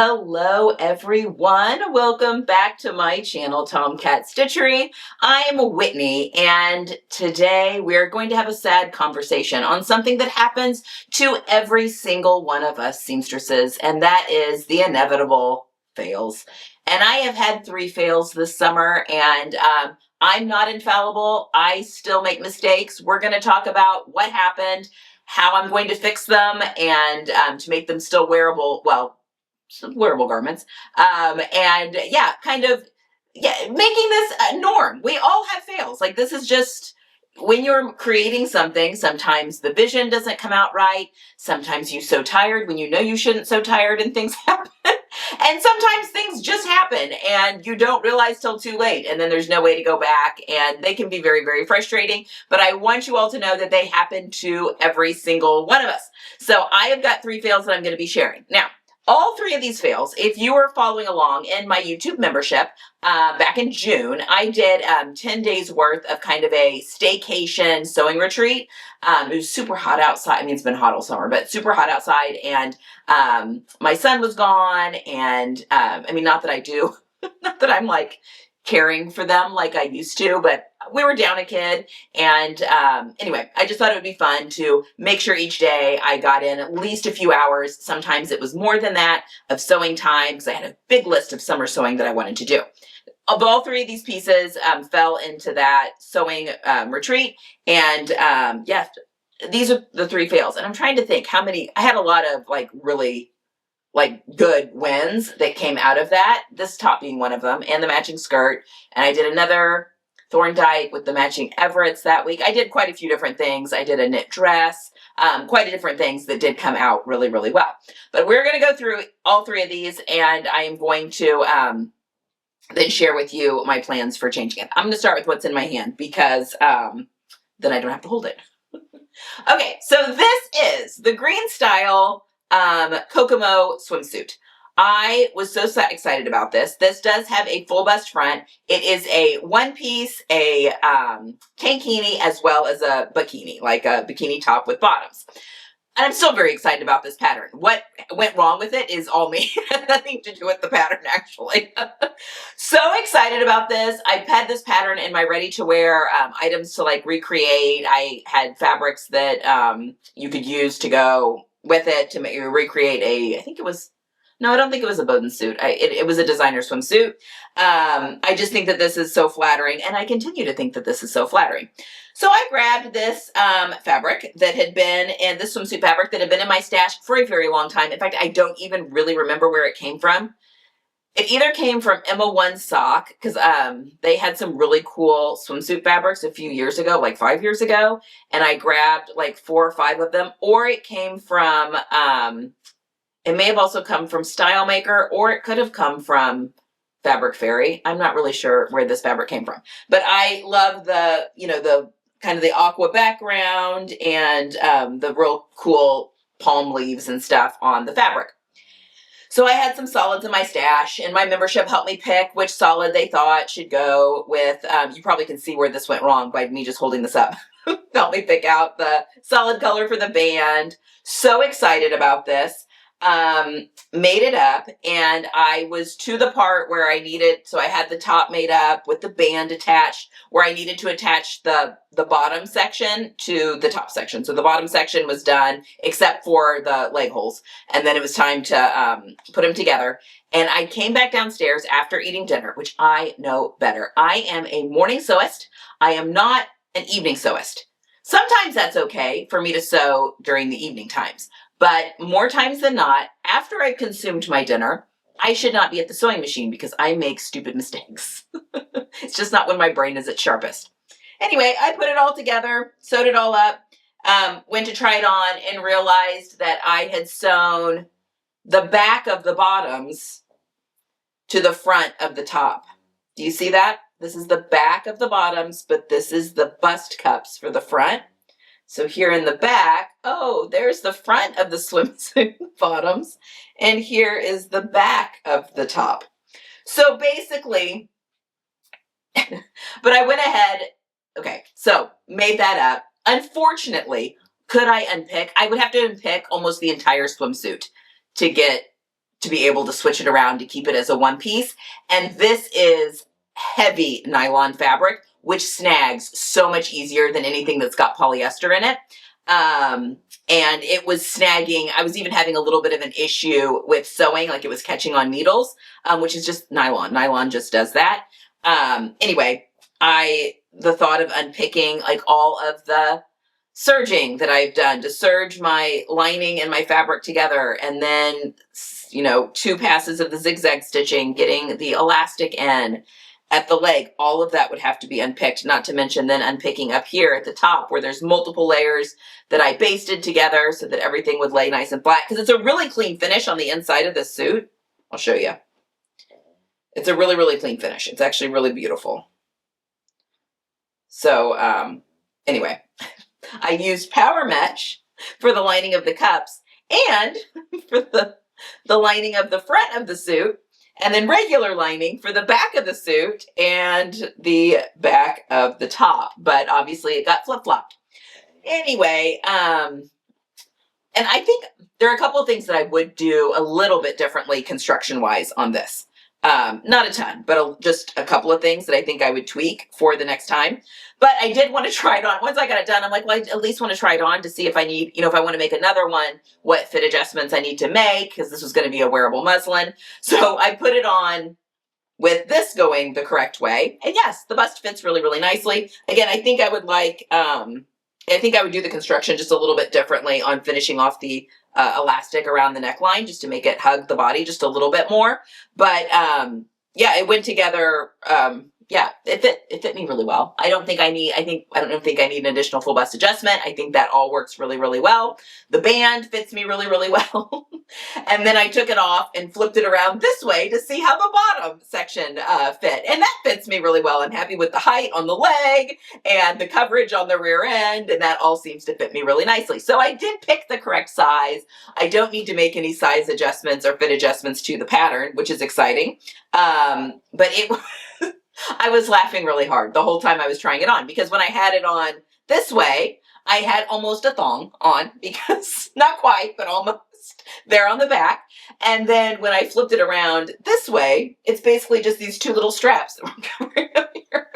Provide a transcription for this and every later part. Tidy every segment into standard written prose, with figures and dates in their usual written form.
Hello everyone, welcome back to my channel, Tomcat Stitchery. I'm Whitney, and today we're going to have a sad conversation on something that happens to every single one of us seamstresses, and that is the inevitable fails. And I have had 3 fails this summer, and I'm not infallible. I still make mistakes. We're going to talk about what happened, how I'm going to fix them, and to make them still wearable, well, some wearable garments, and yeah, making this a norm. We all have fails. Like, this is just when you're creating something, sometimes the vision doesn't come out right. Sometimes you sew tired when you know you shouldn't sew tired and things happen. And sometimes things just happen and you don't realize till too late, and then there's no way to go back, and they can be very, very frustrating. But I want you all to know that they happen to every single one of us. So I have got 3 fails that I'm going to be sharing. Now, all 3 of these fails, if you were following along in my YouTube membership, back in June, I did 10 days worth of kind of a staycation sewing retreat. It was super hot outside. I mean, it's been hot all summer, but super hot outside. And my son was gone. And I mean, not that I do, not that I'm like caring for them like I used to, but we were down a kid. And anyway, I just thought it would be fun to make sure each day I got in at least a few hours. Sometimes it was more than that of sewing time, because I had a big list of summer sewing that I wanted to do. Of all 3 of these pieces fell into that sewing retreat. And yes, these are the 3 fails. And I'm trying to think how many. I had a lot of like really like good wins that came out of that, this top being one of them, and the matching skirt. And I did another Thorndike with the matching Everett's that week. I did quite a few different things. I did a knit dress, quite a different things that did come out really, really well. But we're going to go through all 3 of these, and I am going to then share with you my plans for changing it. I'm going to start with what's in my hand, because then I don't have to hold it. Okay, so this is the green style Kokomo swimsuit. I was so excited about this. This does have a full bust front. It is a one piece, a tankini, as well as a bikini, like a bikini top with bottoms. And I'm still very excited about this pattern. What went wrong with it is all me. It had nothing to do with the pattern, actually. So excited about this. I've had this pattern in my ready-to-wear items to like recreate. I had fabrics that you could use to go with it to recreate I think it was, no, I don't think it was a Bowden suit. It was a designer swimsuit. I just think that this is so flattering, and I continue to think that this is so flattering. So I grabbed this fabric that had been, and this swimsuit fabric that had been in my stash for a very long time. In fact, I don't even really remember where it came from. It either came from Emma One Sock, because they had some really cool swimsuit fabrics a few years ago, like 5 years ago, and I grabbed like 4 or 5 of them, or it came from, it may have also come from Style Maker, or it could have come from Fabric Fairy. I'm not really sure where this fabric came from, but I love the, the kind of the aqua background and the real cool palm leaves and stuff on the fabric. So I had some solids in my stash, and my membership helped me pick which solid they thought should go with. You probably can see where this went wrong by me just holding this up. Helped me pick out the solid color for the band. So excited about this. Made it up, and I was to the part where I needed, so I had the top made up with the band attached, where I needed to attach the bottom section to the top section. So the bottom section was done except for the leg holes, and then it was time to put them together. And I came back downstairs after eating dinner, which I know better. I am a morning sewist. I am not an evening sewist. Sometimes that's okay for me to sew during the evening times. But more times than not, after I've consumed my dinner, I should not be at the sewing machine because I make stupid mistakes. It's just not when my brain is at sharpest. Anyway, I put it all together, sewed it all up, went to try it on, and realized that I had sewn the back of the bottoms to the front of the top. Do you see that? This is the back of the bottoms, but this is the bust cups for the front. So here in the back, oh, there's the front of the swimsuit bottoms, and here is the back of the top. So basically, but I went ahead, okay, so made that up. Unfortunately, could I unpick? I would have to unpick almost the entire swimsuit to get to be able to switch it around to keep it as a one piece. And this is heavy nylon fabric, which snags so much easier than anything that's got polyester in it. And it was snagging. I was even having a little bit of an issue with sewing, like it was catching on needles, which is just nylon. Nylon just does that. Anyway, the thought of unpicking like all of the serging that I've done to serge my lining and my fabric together, and then, 2 passes of the zigzag stitching, getting the elastic in at the leg, all of that would have to be unpicked, not to mention then unpicking up here at the top where there's multiple layers that I basted together so that everything would lay nice and flat, because it's a really clean finish on the inside of this suit. I'll show you. It's a really, really clean finish. It's actually really beautiful. So, anyway, I used power mesh for the lining of the cups and for the lining of the front of the suit, and then regular lining for the back of the suit and the back of the top. But obviously it got flip-flopped. Anyway, and I think there are a couple of things that I would do a little bit differently construction-wise on this. Not a ton, but just a couple of things that I think I would tweak for the next time. But I did want to try it on. Once I got it done, I'm like, well, I at least want to try it on to see if I need, if I want to make another one, what fit adjustments I need to make, because this was going to be a wearable muslin. So I put it on with this going the correct way. And yes, the bust fits really, really nicely. Again, I think I would do the construction just a little bit differently on finishing off the elastic around the neckline, just to make it hug the body just a little bit more. But yeah, it went together. Yeah, it fit me really well. I don't think I need an additional full bust adjustment. I think that all works really, really well. The band fits me really, really well. And then I took it off and flipped it around this way to see how the bottom section fit. And that fits me really well. I'm happy with the height on the leg and the coverage on the rear end, and that all seems to fit me really nicely. So I did pick the correct size. I don't need to make any size adjustments or fit adjustments to the pattern, which is exciting. But I was laughing really hard the whole time I was trying it on, because when I had it on this way, I had almost a thong on, because not quite, but almost there on the back. And then when I flipped it around this way, it's basically just these 2 little straps that were covering up here.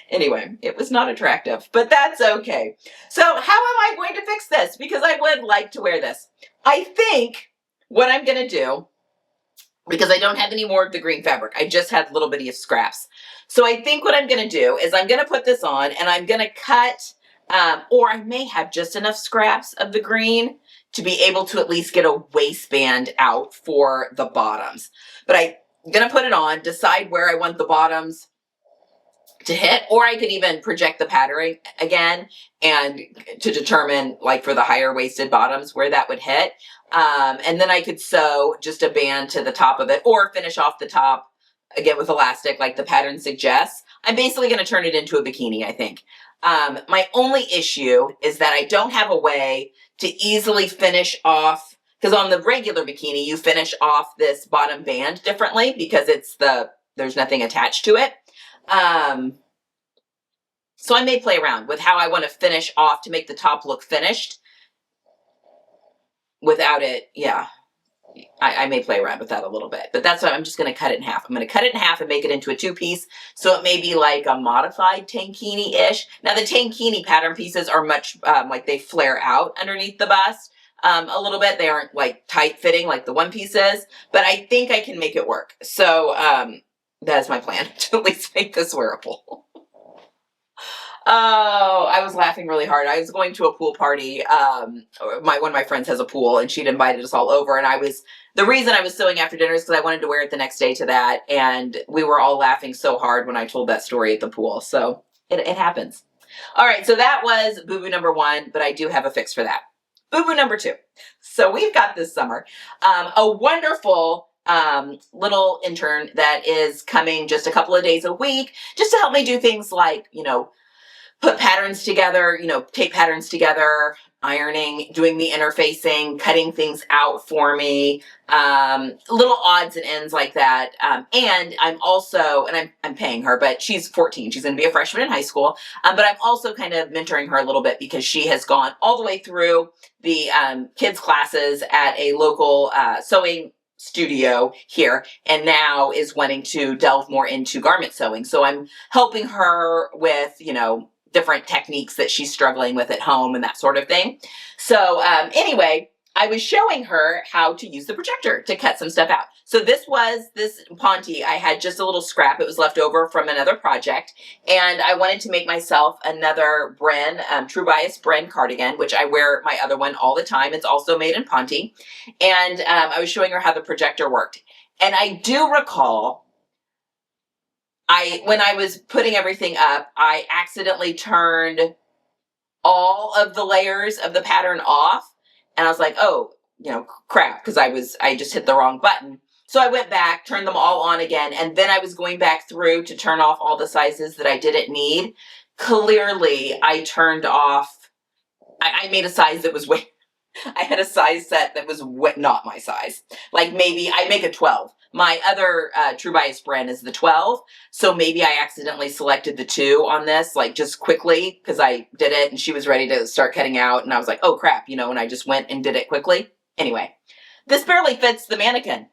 Anyway, it was not attractive, but that's okay. So how am I going to fix this? Because I would like to wear this. I think what I'm going to do, because I don't have any more of the green fabric, I just had little bitty of scraps. So I think what I'm going to do is I'm going to put this on, and I'm going to cut, or I may have just enough scraps of the green to be able to at least get a waistband out for the bottoms. But I'm going to put it on, decide where I want the bottoms to hit, or I could even project the pattern again and to determine, like for the higher waisted bottoms, where that would hit. And then I could sew just a band to the top of it, or finish off the top again with elastic like the pattern suggests. I'm basically going to turn it into a bikini, I think. My only issue is that I don't have a way to easily finish off, because on the regular bikini, you finish off this bottom band differently because there's nothing attached to it. So I may play around with how I want to finish off to make the top look finished without it. Yeah, I may play around with that a little bit, but that's why I'm just going to cut it in half. I'm going to cut it in half and make it into a 2-piece. So it may be like a modified tankini-ish. Now the tankini pattern pieces are much, like they flare out underneath the bust a little bit. They aren't like tight fitting like the one piece is, but I think I can make it work. So, that is my plan, to at least make this wearable. Oh, I was laughing really hard. I was going to a pool party. One of my friends has a pool, and she'd invited us all over. And the reason I was sewing after dinner is because I wanted to wear it the next day to that. And we were all laughing so hard when I told that story at the pool. So it happens. All right, so that was boo-boo number 1, but I do have a fix for that. Boo-boo number 2. So we've got this summer a wonderful little intern that is coming just a couple of days a week just to help me do things like, put patterns together, tape patterns together, ironing, doing the interfacing, cutting things out for me, little odds and ends like that. And I'm also, and I'm paying her, but she's 14. She's going to be a freshman in high school. But I'm also kind of mentoring her a little bit because she has gone all the way through the kids classes at a local sewing studio here, and now is wanting to delve more into garment sewing. So I'm helping her with, different techniques that she's struggling with at home and that sort of thing. So anyway, I was showing her how to use the projector to cut some stuff out. So this Ponte, I had just a little scrap. It was left over from another project. And I wanted to make myself another Bren, True Bias Bren cardigan, which I wear my other one all the time. It's also made in Ponte. And I was showing her how the projector worked. And I do recall when I was putting everything up, I accidentally turned all of the layers of the pattern off. And I was like, oh, crap, because I just hit the wrong button. So I went back, turned them all on again, and then I was going back through to turn off all the sizes that I didn't need. Clearly, I turned off, I made a size that was I had a size set that was not my size. Like maybe I make a 12. My other True Bias brand is the 12. So maybe I accidentally selected the 2 on this, like just quickly, because I did it and she was ready to start cutting out. And I was like, oh crap, and I just went and did it quickly. Anyway, this barely fits the mannequin.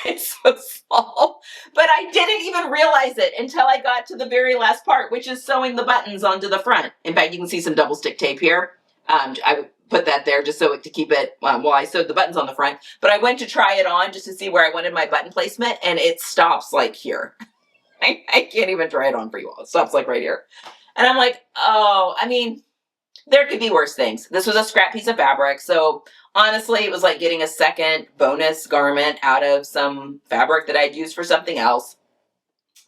It's so small. But I didn't even realize it until I got to the very last part, which is sewing the buttons onto the front. In fact, you can see some double stick tape here. I put that there just so to keep it while I sewed the buttons on the front. But I went to try it on just to see where I wanted my button placement, and it stops like here. I can't even try it on for you all. It stops like right here. And I'm like, oh, there could be worse things. This was a scrap piece of fabric, so honestly, it was like getting a second bonus garment out of some fabric that I'd used for something else.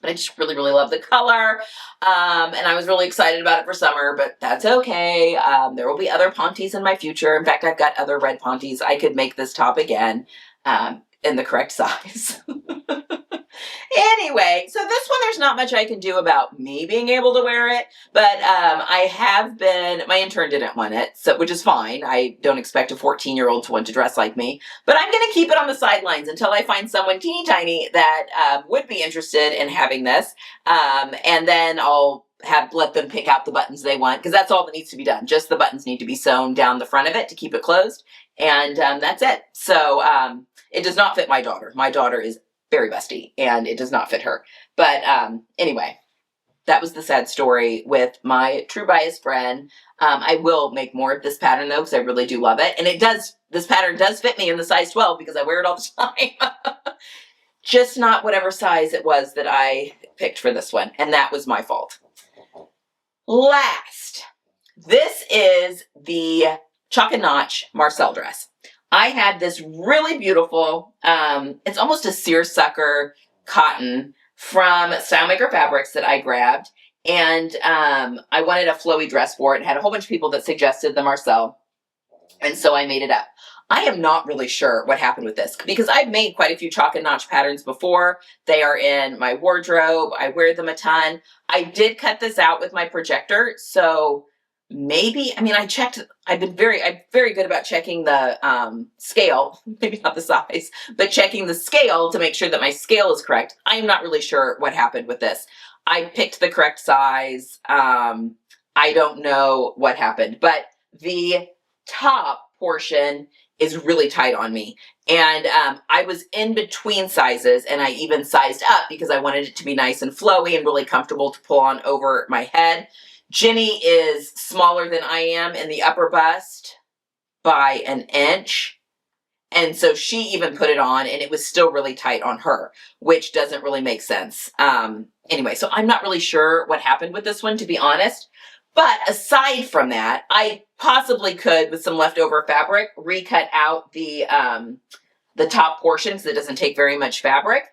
But I just really, really love the color. And I was really excited about it for summer, but that's okay. There will be other Pontes in my future. In fact, I've got other red Pontes. I could make this top again in the correct size. Anyway, so this one, there's not much I can do about me being able to wear it, but my intern didn't want it, which is fine. I don't expect a 14-year-old to want to dress like me, but I'm going to keep it on the sidelines until I find someone teeny tiny that would be interested in having this, and then I'll let them pick out the buttons they want, because that's all that needs to be done. Just the buttons need to be sewn down the front of it to keep it closed, and that's it. So it does not fit my daughter. My daughter is very busty, and it does not fit her. But anyway, that was the sad story with my True Bias friend. I will make more of this pattern, though, because I really do love it. And this pattern does fit me in the size 12 because I wear it all the time. Just not whatever size it was that I picked for this one. And that was my fault. Last, this is the Chalk and Notch Marcel dress. I had this really beautiful, it's almost a seersucker cotton from Stylemaker Fabrics that I grabbed. And I wanted a flowy dress for it and had a whole bunch of people that suggested the Marcel. And so I made it up. I am not really sure what happened with this because I've made quite a few Chalk and Notch patterns before. They are in my wardrobe. I wear them a ton. I did cut this out with my projector. So maybe, I checked, I'm very good about checking the scale, maybe not the size, but checking the scale to make sure that my scale is correct. I'm not really sure what happened with this. I picked the correct size. I don't know what happened, but the top portion is really tight on me. And I was in between sizes, and I even sized up because I wanted it to be nice and flowy and really comfortable to pull on over my head. Jenny is smaller than I am in the upper bust by an inch. And so she even put it on and it was still really tight on her, which doesn't really make sense. Anyway, so I'm not really sure what happened with this one, to be honest. But aside from that, I possibly could, with some leftover fabric, recut out the top portion because it doesn't take very much fabric.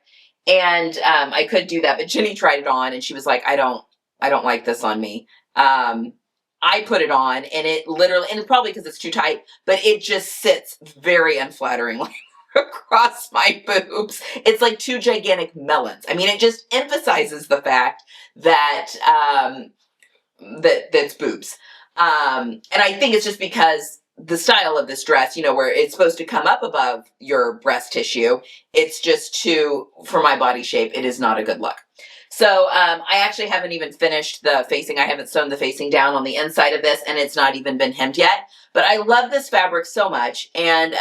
And I could do that, but Jenny tried it on and she was like, I don't like this on me. I put it on and it literally, and it's probably because it's too tight, but it just sits very unflatteringly across my boobs. It's like two gigantic melons. It just emphasizes the fact that that's boobs. And I think it's just because the style of this dress, you know, where it's supposed to come up above your breast tissue, it's just too, for my body shape, it is not a good look. So I actually haven't even finished the facing. I haven't sewn the facing down on the inside of this, and it's not even been hemmed yet. But I love this fabric so much, and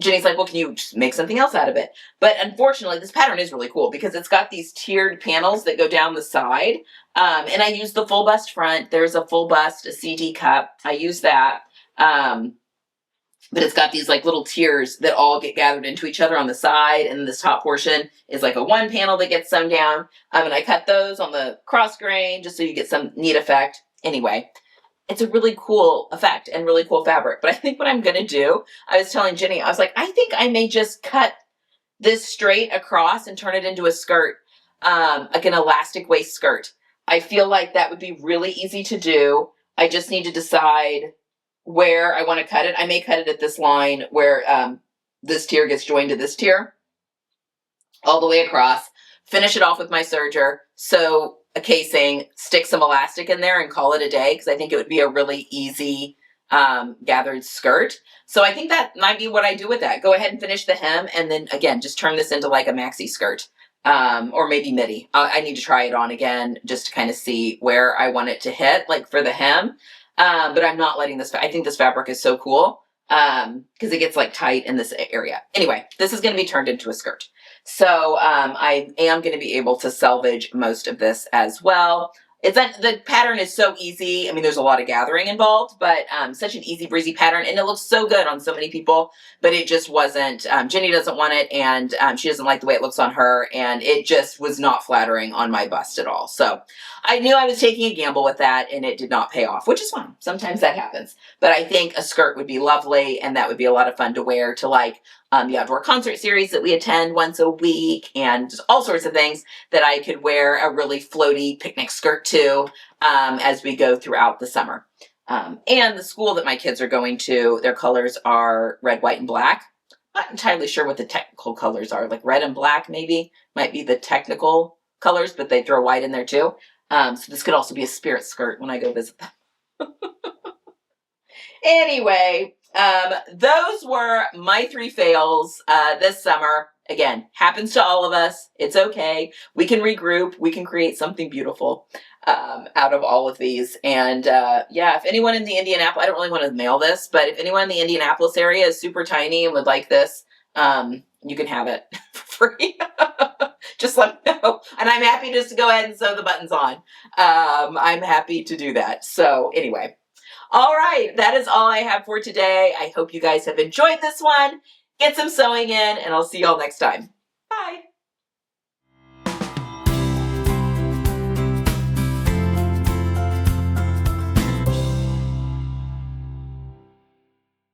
Jenny's like, well, can you just make something else out of it? But unfortunately, this pattern is really cool because it's got these tiered panels that go down the side. And I use the full bust front. There's a full bust, a CD cup. I use that. But it's got these like little tiers that all get gathered into each other on the side. And this top portion is like a one panel that gets sewn down. And I cut those on the cross grain just so you get some neat effect. Anyway, it's a really cool effect and really cool fabric. But I think what I'm going to do, I was telling Jenny, I was like, I think I may just cut this straight across and turn it into a skirt, like an elastic waist skirt. I feel like that would be really easy to do. I just need to decide where I want to cut it. I may cut it at this line where this tier gets joined to this tier, all the way across, finish it off with my serger, sew a casing, stick some elastic in there and call it a day, because I think it would be a really easy gathered skirt. So I think that might be what I do with that. Go ahead and finish the hem, and then again, just turn this into like a maxi skirt, or maybe midi. I need to try it on again just to kind of see where I want it to hit, like for the hem. But I'm not letting this, I think this fabric is so cool because it gets like tight in this area. Anyway, this is going to be turned into a skirt. So I am going to be able to salvage most of this as well. The pattern is so easy. I mean, there's a lot of gathering involved, but such an easy breezy pattern, and it looks so good on so many people, but it just wasn't, Jenny doesn't want it, and she doesn't like the way it looks on her, and it just was not flattering on my bust at all. So I knew I was taking a gamble with that, and it did not pay off, which is fine. Sometimes that happens, but I think a skirt would be lovely, and that would be a lot of fun to wear to like the outdoor concert series that we attend once a week, and just all sorts of things that I could wear a really floaty picnic skirt to as we go throughout the summer. And the school that my kids are going to, their colors are red, white, and black. Not entirely sure what the technical colors are, like red and black maybe might be the technical colors, but they throw white in there too. So this could also be a spirit skirt when I go visit them. Anyway, those were my 3 fails this summer. Again, happens to all of us. It's okay. We can regroup. We can create something beautiful out of all of these. And yeah, if anyone in the Indianapolis, I don't really want to mail this, but if anyone in the Indianapolis area is super tiny and would like this, you can have it for free. Just let me know. And I'm happy just to go ahead and sew the buttons on. I'm happy to do that. So anyway. All right, that is all I have for today. I hope you guys have enjoyed this one. Get some sewing in, and I'll see y'all next time.